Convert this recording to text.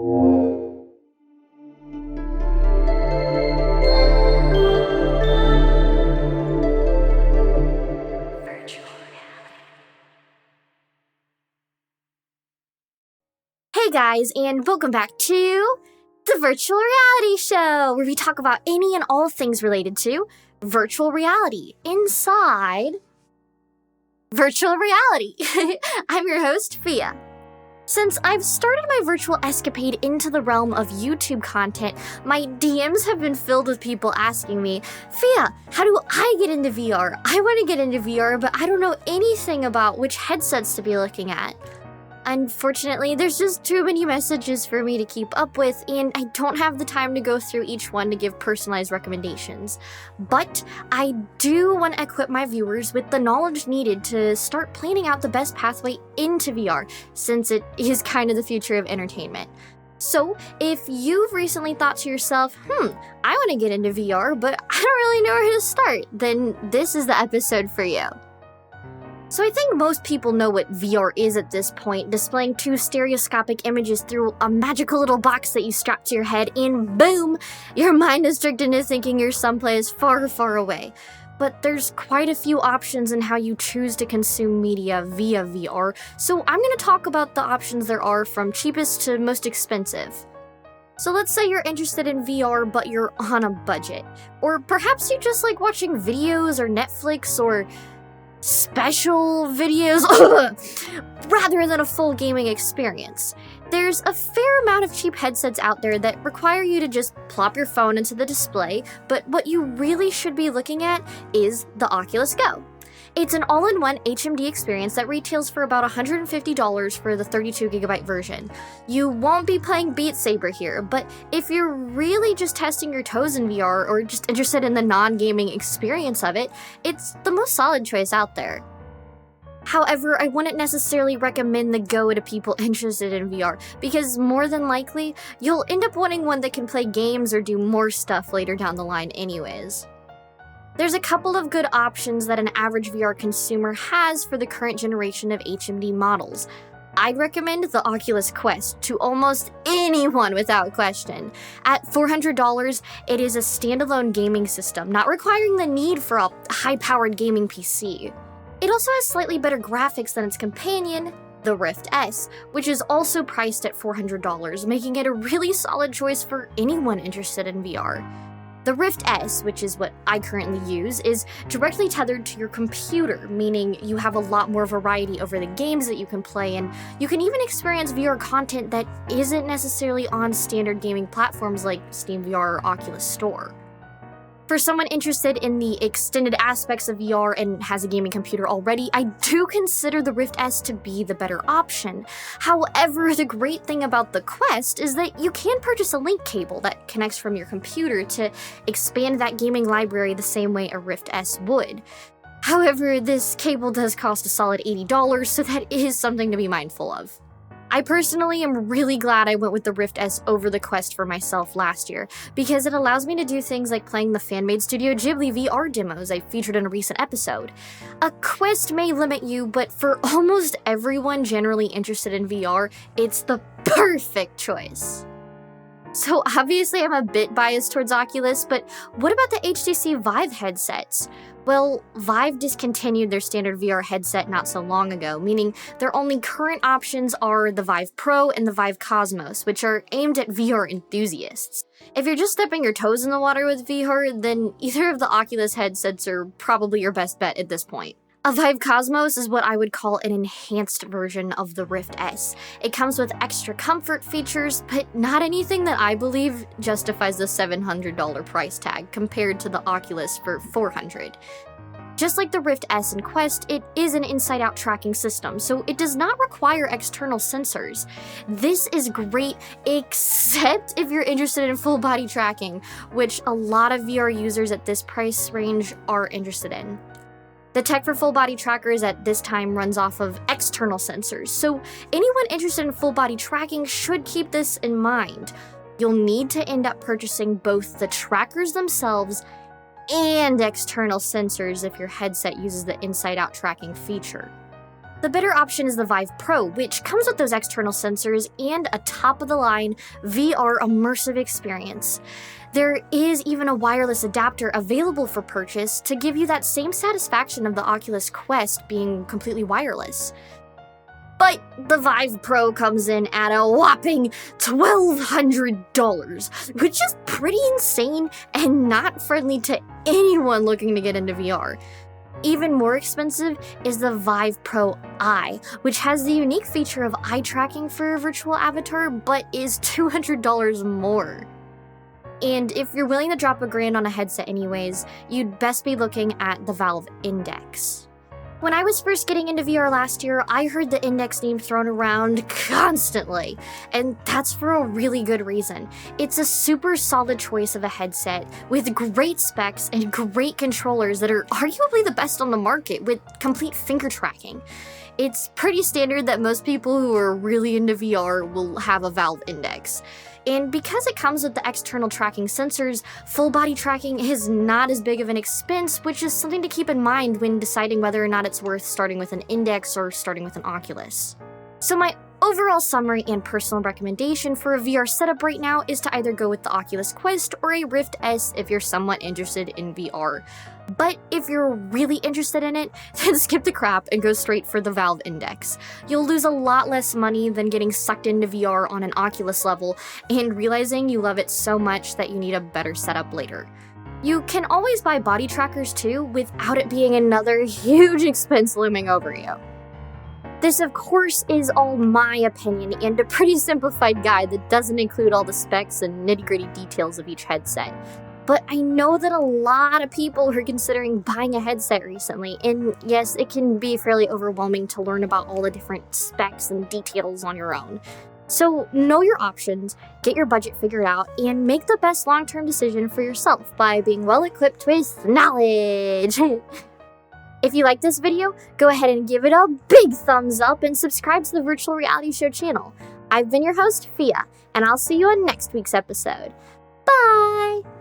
Hey guys, and welcome back to the Virtual Reality Show, where we talk about any and all things related to virtual reality inside virtual reality. I'm your host, PHIA. Since I've started my virtual escapade into the realm of YouTube content, my DMs have been filled with people asking me, PHIA, how do I get into VR? I want to get into VR, but I don't know anything about which headsets to be looking at. Unfortunately, there's just too many messages for me to keep up with, and I don't have the time to go through each one to give personalized recommendations. But I do want to equip my viewers with the knowledge needed to start planning out the best pathway into VR, since it is kind of the future of entertainment. So, if you've recently thought to yourself, I want to get into VR, but I don't really know where to start, then this is the episode for you. So I think most people know what VR is at this point, displaying two stereoscopic images through a magical little box that you strap to your head, and boom, your mind is tricked into thinking you're someplace far, far away. But there's quite a few options in how you choose to consume media via VR, so I'm going to talk about the options there are from cheapest to most expensive. So let's say you're interested in VR, but you're on a budget. Or perhaps you just like watching videos or Netflix or special videos rather than a full gaming experience. There's a fair amount of cheap headsets out there that require you to just plop your phone into the display, but what you really should be looking at is the Oculus Go. It's an all-in-one HMD experience that retails for about $150 for the 32GB version. You won't be playing Beat Saber here, but if you're really just testing your toes in VR or just interested in the non-gaming experience of it, it's the most solid choice out there. However, I wouldn't necessarily recommend the Go to people interested in VR, because more than likely, you'll end up wanting one that can play games or do more stuff later down the line anyways. There's a couple of good options that an average VR consumer has for the current generation of HMD models. I'd recommend the Oculus Quest to almost anyone without question. At $400, it is a standalone gaming system, not requiring the need for a high-powered gaming PC. It also has slightly better graphics than its companion, the Rift S, which is also priced at $400, making it a really solid choice for anyone interested in VR. The Rift S, which is what I currently use, is directly tethered to your computer, meaning you have a lot more variety over the games that you can play, and you can even experience VR content that isn't necessarily on standard gaming platforms like Steam VR or Oculus Store. For someone interested in the extended aspects of VR and has a gaming computer already, I do consider the Rift S to be the better option. However, the great thing about the Quest is that you can purchase a link cable that connects from your computer to expand that gaming library the same way a Rift S would. However, this cable does cost a solid $80, so that is something to be mindful of. I personally am really glad I went with the Rift S over the Quest for myself last year, because it allows me to do things like playing the fan-made Studio Ghibli VR demos I featured in a recent episode. A Quest may limit you, but for almost everyone generally interested in VR, it's the perfect choice. So obviously I'm a bit biased towards Oculus, but what about the HTC Vive headsets? Well, Vive discontinued their standard VR headset not so long ago, meaning their only current options are the Vive Pro and the Vive Cosmos, which are aimed at VR enthusiasts. If you're just dipping your toes in the water with VR, then either of the Oculus headsets are probably your best bet at this point. A Vive Cosmos is what I would call an enhanced version of the Rift S. It comes with extra comfort features, but not anything that I believe justifies the $700 price tag compared to the Oculus for $400. Just like the Rift S and Quest, it is an inside-out tracking system, so it does not require external sensors. This is great, except if you're interested in full-body tracking, which a lot of VR users at this price range are interested in. The tech for full-body trackers at this time runs off of external sensors, so anyone interested in full-body tracking should keep this in mind. You'll need to end up purchasing both the trackers themselves and external sensors if your headset uses the inside-out tracking feature. The better option is the Vive Pro, which comes with those external sensors and a top-of-the-line VR immersive experience. There is even a wireless adapter available for purchase to give you that same satisfaction of the Oculus Quest being completely wireless. But the Vive Pro comes in at a whopping $1,200, which is pretty insane and not friendly to anyone looking to get into VR. Even more expensive is the Vive Pro Eye, which has the unique feature of eye tracking for a virtual avatar, but is $200 more. And if you're willing to drop $1,000 on a headset anyways, you'd best be looking at the Valve Index. When I was first getting into VR last year, I heard the Index name thrown around constantly, and that's for a really good reason. It's a super solid choice of a headset with great specs and great controllers that are arguably the best on the market with complete finger tracking. It's pretty standard that most people who are really into VR will have a Valve Index. And because it comes with the external tracking sensors, full body tracking is not as big of an expense, which is something to keep in mind when deciding whether or not it's worth starting with an Index or starting with an Oculus. So my overall summary and personal recommendation for a VR setup right now is to either go with the Oculus Quest or a Rift S if you're somewhat interested in VR. But if you're really interested in it, then skip the crap and go straight for the Valve Index. You'll lose a lot less money than getting sucked into VR on an Oculus level and realizing you love it so much that you need a better setup later. You can always buy body trackers too, without it being another huge expense looming over you. This, of course, is all my opinion and a pretty simplified guide that doesn't include all the specs and nitty-gritty details of each headset. But I know that a lot of people are considering buying a headset recently, and yes, it can be fairly overwhelming to learn about all the different specs and details on your own. So know your options, get your budget figured out, and make the best long-term decision for yourself by being well-equipped with knowledge. If you like this video, go ahead and give it a big thumbs up and subscribe to the Virtual Reality Show channel. I've been your host, PHIA, and I'll see you on next week's episode. Bye!